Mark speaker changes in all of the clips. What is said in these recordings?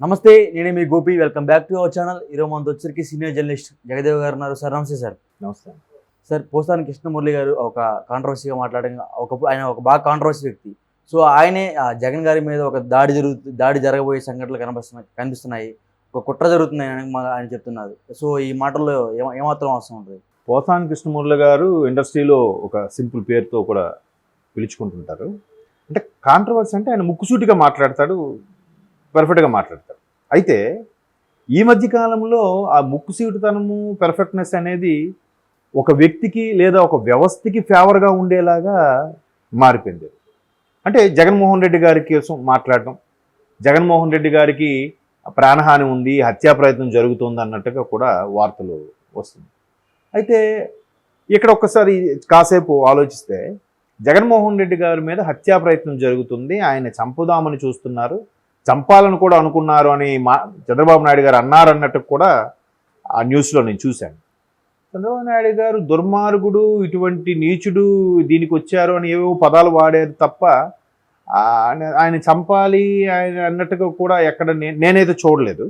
Speaker 1: నమస్తే, నేనే మీ Gopi. Welcome back to our channel. ఈరోజు మనతో వచ్చరికి సీనియర్ జర్నలిస్ట్ జగదేవ్ గారు ఉన్నారు. సార్ నమస్తే. సార్
Speaker 2: నమస్తే.
Speaker 1: సార్, పోసాని కృష్ణమురళి గారు ఒక కాంట్రవర్సీగా మాట్లాడడం, ఒకప్పుడు ఆయన ఒక బాగా కాంట్రవర్సీ వ్యక్తి. సో ఆయనే జగన్ గారి మీద ఒక దాడి జరగబోయే సంఘటనలు కనిపిస్తున్నాయి, ఒక కుట్ర జరుగుతుంది ఆయన చెప్తున్నారు. సో ఈ మాటల్లో ఏమాత్రం అవసరం ఉంటుంది?
Speaker 2: పోసాని కృష్ణమురళి గారు ఇండస్ట్రీలో ఒక సింపుల్ పేరుతో కూడా పిలుచుకుంటుంటారు. అంటే కాంట్రవర్సీ అంటే ఆయన ముక్కుసూటిగా మాట్లాడతాడు, పర్ఫెక్ట్గా మాట్లాడతాడు. అయితే ఈ మధ్య కాలంలో ఆ ముక్కుసూటితనము, పెర్ఫెక్ట్నెస్ అనేది ఒక వ్యక్తికి లేదా ఒక వ్యవస్థకి ఫేవర్గా ఉండేలాగా మారిపోయింది. అంటే జగన్మోహన్ రెడ్డి గారి కోసం మాట్లాడటం, జగన్మోహన్ రెడ్డి గారికి ప్రాణహాని ఉంది, హత్యా ప్రయత్నం జరుగుతుంది అన్నట్టుగా కూడా వార్తలు వస్తుంది. అయితే ఇక్కడ ఒక్కసారి కాసేపు ఆలోచిస్తే, జగన్మోహన్ రెడ్డి గారి మీద హత్యా ప్రయత్నం జరుగుతుంది, ఆయన చంపుదామని చూస్తున్నారు, చంపాలని కూడా అనుకున్నారు అని చంద్రబాబు నాయుడు గారు అన్నారన్నట్టు కూడా ఆ న్యూస్లో నేను చూశాను. చంద్రబాబు నాయుడు గారు దుర్మార్గుడు, ఇటువంటి నీచుడు, దీనికి వచ్చారు అని ఏవో పదాలు వాడారు తప్ప ఆయన చంపాలి ఆయన అన్నట్టుగా కూడా ఎక్కడ నేనైతే చూడలేదు.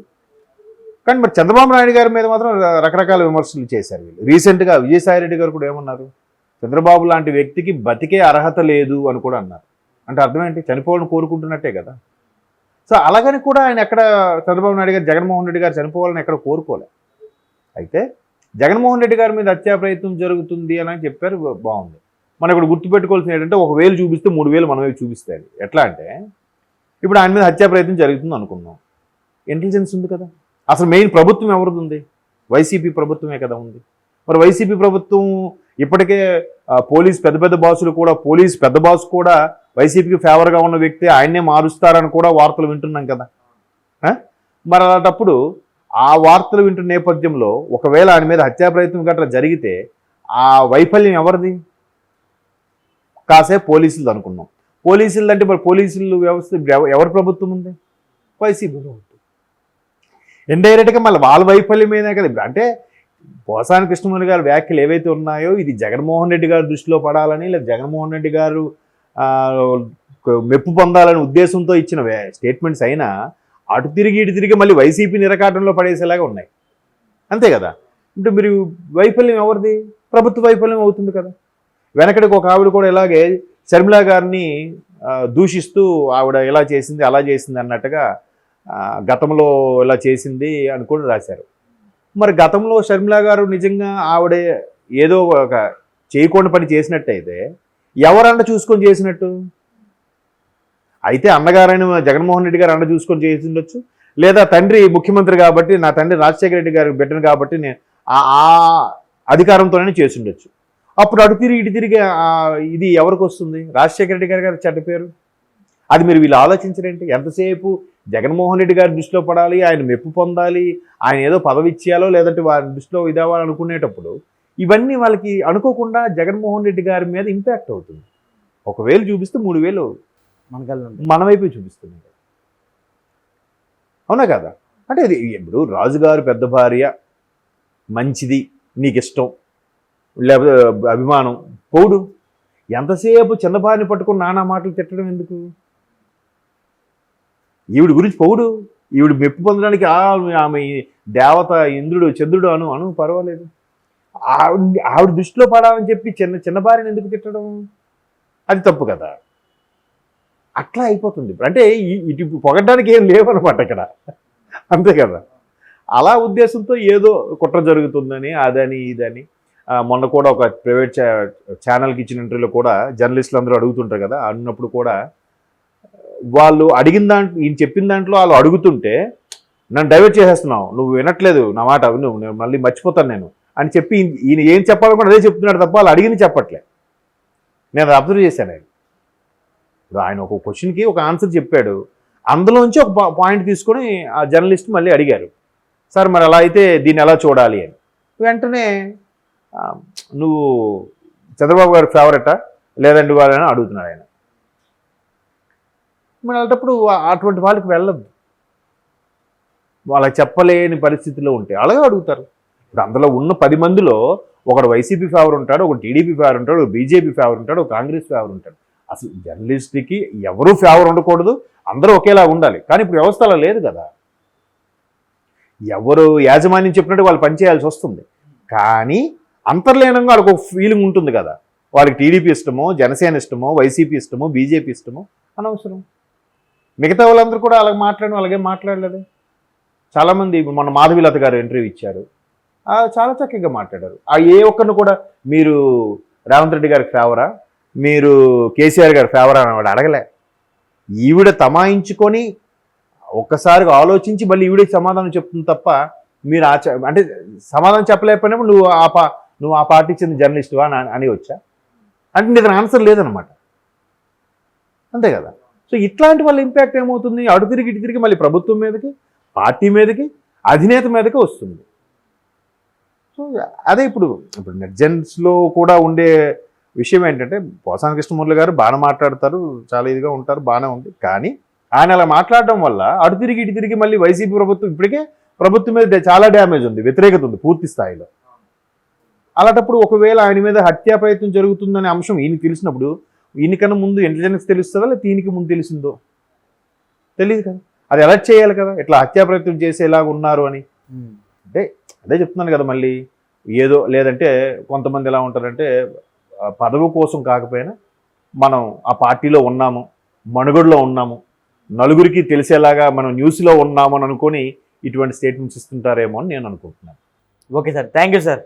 Speaker 2: కానీ మరి చంద్రబాబు నాయుడు గారి మీద మాత్రం రకరకాల విమర్శలు చేశారు వీళ్ళు. రీసెంట్గా విజయసాయిరెడ్డి గారు కూడా ఏమన్నారు, చంద్రబాబు లాంటి వ్యక్తికి బతికే అర్హత లేదు అని కూడా అన్నారు. అంటే అర్థం ఏంటి? చనిపోవాలని కోరుకుంటున్నట్టే కదా. సో అలాగని కూడా ఆయన ఎక్కడ చంద్రబాబు నాయుడు గారు జగన్మోహన్ రెడ్డి గారు చనిపోవాలని ఎక్కడ కోరుకోలే. అయితే జగన్మోహన్ రెడ్డి గారి మీద హత్యా ప్రయత్నం జరుగుతుంది అని చెప్పారు, బాగుంది. మనం ఇక్కడ గుర్తుపెట్టుకోవాల్సింది ఏంటంటే, 1000 చూపిస్తే 3000 మన వైపు చూపిస్తాయి. ఎట్లా అంటే, ఇప్పుడు ఆయన మీద హత్యా ప్రయత్నం జరుగుతుంది అనుకున్నాం, ఇంటెలిజెన్స్ ఉంది కదా. అసలు మెయిన్ ప్రభుత్వం ఎవరిది ఉంది? వైసీపీ ప్రభుత్వమే కదా ఉంది. మరి వైసీపీ ప్రభుత్వం ఇప్పటికే పోలీస్ పెద్ద బాసులు కూడా, పోలీస్ పెద్ద బాసు కూడా వైసీపీకి ఫేవర్గా ఉన్న వ్యక్తి, ఆయన్నే మారుస్తారని కూడా వార్తలు వింటున్నాం కదా. మరి అలాంటప్పుడు ఆ వార్తలు వింటున్న నేపథ్యంలో ఒకవేళ ఆయన మీద హత్యా ప్రయత్నం గట్రా జరిగితే ఆ వైఫల్యం ఎవరిది? కాసేపు పోలీసులు అనుకున్నాం. పోలీసులు అంటే మరి పోలీసులు వ్యవస్థ ఎవరి ప్రభుత్వం ఉంది? వైసీపీ ప్రభుత్వం. ఇండైరెక్ట్గా మళ్ళీ వాళ్ళ వైఫల్యమేనే కదా. అంటే పోసాని కృష్ణమురళి గారి వ్యాఖ్యలు ఏవైతే ఉన్నాయో, ఇది జగన్మోహన్ రెడ్డి గారు దృష్టిలో పడాలని, లేదా జగన్మోహన్ రెడ్డి గారు మెప్పు పొందాలనే ఉద్దేశంతో ఇచ్చిన స్టేట్మెంట్స్ అయినా అటు తిరిగి ఇటు తిరిగి మళ్ళీ వైసీపీ నిరకాటంలో పడేసేలాగా ఉన్నాయి. అంతే కదా. అంటే మీరు వైఫల్యం ఎవరిది? ప్రభుత్వ వైఫల్యం అవుతుంది కదా. వెనకడికి ఒక ఆవిడ కూడా ఇలాగే షర్మిలా గారిని దూషిస్తూ, ఆవిడ ఇలా చేసింది అలా చేసింది అన్నట్టుగా, గతంలో ఇలా చేసింది అని కూడా రాశారు. మరి గతంలో షర్మిలా గారు నిజంగా ఆవిడ ఏదో ఒక చేయకుండా పని చేసినట్టయితే ఎవరన్న చూసుకొని చేసినట్టు? అయితే అన్నగారైన జగన్మోహన్ రెడ్డి గారు అన్న చూసుకొని చేసి ఉండొచ్చు, లేదా తండ్రి ముఖ్యమంత్రి కాబట్టి, నా తండ్రి రాజశేఖర రెడ్డి గారు బిడ్డను కాబట్టి నేను ఆ అధికారంతోనే చేసి ఉండొచ్చు. అప్పుడు అటు తిరిగి ఇటు తిరిగి ఇది ఎవరికి వస్తుంది? రాజశేఖర రెడ్డి గారి చెడ్డ పేరు. అది మీరు వీళ్ళు ఆలోచించరేంటి? ఎంతసేపు జగన్మోహన్ రెడ్డి గారి దృష్టిలో పడాలి, ఆయన మెప్పు పొందాలి, ఆయన ఏదో పదవి ఇచ్చేయాలో లేదంటే వారి దృష్టిలో ఇదేవాలని అనుకునేటప్పుడు ఇవన్నీ వాళ్ళకి అనుకోకుండా జగన్మోహన్ రెడ్డి గారి మీద ఇంపాక్ట్ అవుతుంది. 1000 చూపిస్తే 3000 మన వైపు చూపిస్తుంది. అవునా కదా. అంటే ఇది ఇప్పుడు రాజుగారు పెద్ద భార్య మంచిది, నీకు ఇష్టం లేకపోతే అభిమానం, పౌడు ఎంతసేపు చిన్న భార్యని పట్టుకుని నానా మాటలు తిట్టడం ఎందుకు? ఈవిడ గురించి పౌడు, ఈవిడ మెప్పు పొందడానికి ఆమె దేవత, ఇంద్రుడు, చంద్రుడు అను పర్వాలేదు. ఆవిడ దృష్టిలో పడాలని చెప్పి చిన్న భార్యని ఎందుకు తిట్టడం? అది తప్పు కదా. అట్లా అయిపోతుంది. అంటే ఇటు పొగడ్డానికి ఏం లేవన్నమాట ఇక్కడ, అంతే కదా. అలా ఉద్దేశంతో ఏదో కుట్ర జరుగుతుందని, అదని ఇదని. మొన్న కూడా ఒక ప్రైవేట్ ఛానల్కి ఇచ్చిన ఇంటర్వ్యూలో కూడా జర్నలిస్టులు అందరూ అడుగుతుంటారు కదా, అన్నప్పుడు కూడా వాళ్ళు అడిగిన దాంట్లో, ఈయన చెప్పిన దాంట్లో వాళ్ళు అడుగుతుంటే, నన్ను డైవర్ట్ చేసేస్తున్నావు, నువ్వు వినట్లేదు నా మాట, నేను మళ్ళీ మర్చిపోతాను నేను అని చెప్పి ఈయన ఏం చెప్పాలనుకుంటే అదే చెప్తున్నాడు తప్ప వాళ్ళు అడిగింది చెప్పట్లే. నేను అది అబ్జర్వ్ చేశాను. ఇప్పుడు ఆయన ఒక క్వశ్చన్కి ఒక ఆన్సర్ చెప్పాడు, అందులోంచి ఒక పాయింట్ తీసుకొని ఆ జర్నలిస్ట్ మళ్ళీ అడిగారు, సార్ మరి అలా అయితే దీన్ని ఎలా చూడాలి అని. వెంటనే నువ్వు చంద్రబాబు గారి ఫేవరెటా లేదండి వాళ్ళని అడుగుతున్నాడు ఆయన. మరి అలాంటప్పుడు అటువంటి వాళ్ళకి వెళ్ళద్దు, వాళ్ళకి చెప్పలేని పరిస్థితిలో ఉంటే అలాగే అడుగుతారు. ఇప్పుడు అందులో ఉన్న 10 మందిలో ఒకడు వైసీపీ ఫేవర్ ఉంటాడు, ఒకటి టీడీపీ ఫేవర్ ఉంటాడు, ఒక బీజేపీ ఫేవర్ ఉంటాడు, ఒక కాంగ్రెస్ ఫేవర్ ఉంటాడు. అసలు జర్నలిస్ట్కి ఎవరూ ఫేవర్ ఉండకూడదు, అందరూ ఒకేలా ఉండాలి. కానీ ఇప్పుడు వ్యవస్థ అలా లేదు కదా. ఎవరు యాజమాన్యం చెప్పినట్టు వాళ్ళు పనిచేయాల్సి వస్తుంది. కానీ అంతర్లీనంగా వాళ్ళకి ఒక ఫీలింగ్ ఉంటుంది కదా, వాళ్ళకి టీడీపీ ఇష్టమో, జనసేన ఇష్టమో, వైసీపీ ఇష్టమో, బీజేపీ ఇష్టమో అనవసరం. మిగతా వాళ్ళందరూ కూడా అలాగే మాట్లాడిన అలాగే మాట్లాడలేదు. చాలామంది మొన్న మాధవీలత గారు ఇంటర్వ్యూ ఇచ్చారు, చాలా చక్కగా మాట్లాడారు. ఏ ఒక్కరిని కూడా మీరు రేవంత్ రెడ్డి గారికి ఫేవరా, మీరు కేసీఆర్ గారి ఫేవరా అని వాడు అడగలే. ఈవిడ తమాయించుకొని ఒక్కసారిగా ఆలోచించి మళ్ళీ ఈవిడే సమాధానం చెప్తుంది తప్ప, మీరు అంటే సమాధానం చెప్పలేకపోయినప్పుడు నువ్వు ఆ పార్టీ చెందిన జర్నలిస్టువా అని వచ్చా అంటే నీ ఆన్సర్ లేదనమాట. అంతే కదా. సో ఇట్లాంటి వాళ్ళ ఇంపాక్ట్ ఏమవుతుంది, అటు తిరిగి ఇటు తిరిగి మళ్ళీ ప్రభుత్వం మీదకి, పార్టీ మీదకి, అధినేత మీదకి వస్తుంది. సో అదే ఇప్పుడు నెటిజన్స్లో కూడా ఉండే విషయం ఏంటంటే, పోసాని కృష్ణమురళి గారు బాగా మాట్లాడతారు, చాలా ఇదిగా ఉంటారు, బాగానే ఉంది. కానీ ఆయన అలా మాట్లాడడం వల్ల అటు తిరిగి ఇటు తిరిగి మళ్ళీ వైసీపీ ప్రభుత్వం, ఇప్పటికే ప్రభుత్వం మీద చాలా డ్యామేజ్ ఉంది, వ్యతిరేకత ఉంది పూర్తి స్థాయిలో. అలాంటప్పుడు ఒకవేళ ఆయన మీద హత్యా ప్రయత్నం జరుగుతుందనే అంశం ఈయనకి తెలిసినప్పుడు, ఈయనకన్నా ముందు ఇంటెలిజెన్స్ తెలుస్తుందా లేదా ఈయనకి ముందు తెలిసిందో తెలియదు కదా. అది అలర్ట్ చేయాలి కదా, ఇట్లా హత్యా ప్రయత్నం చేసేలాగా ఉన్నారు అని. అంటే అదే చెప్తున్నాను కదా, మళ్ళీ ఏదో లేదంటే కొంతమంది ఎలా ఉంటారంటే, పదవి కోసం కాకపోయినా మనం ఆ పార్టీలో ఉన్నాము, మనుగడలో ఉన్నాము, నలుగురికి తెలిసేలాగా మనం న్యూస్లో ఉన్నాము అని అనుకొని ఇటువంటి స్టేట్మెంట్స్ ఇస్తుంటారేమో అని నేను అనుకుంటున్నాను.
Speaker 1: Okay sir, thank you sir.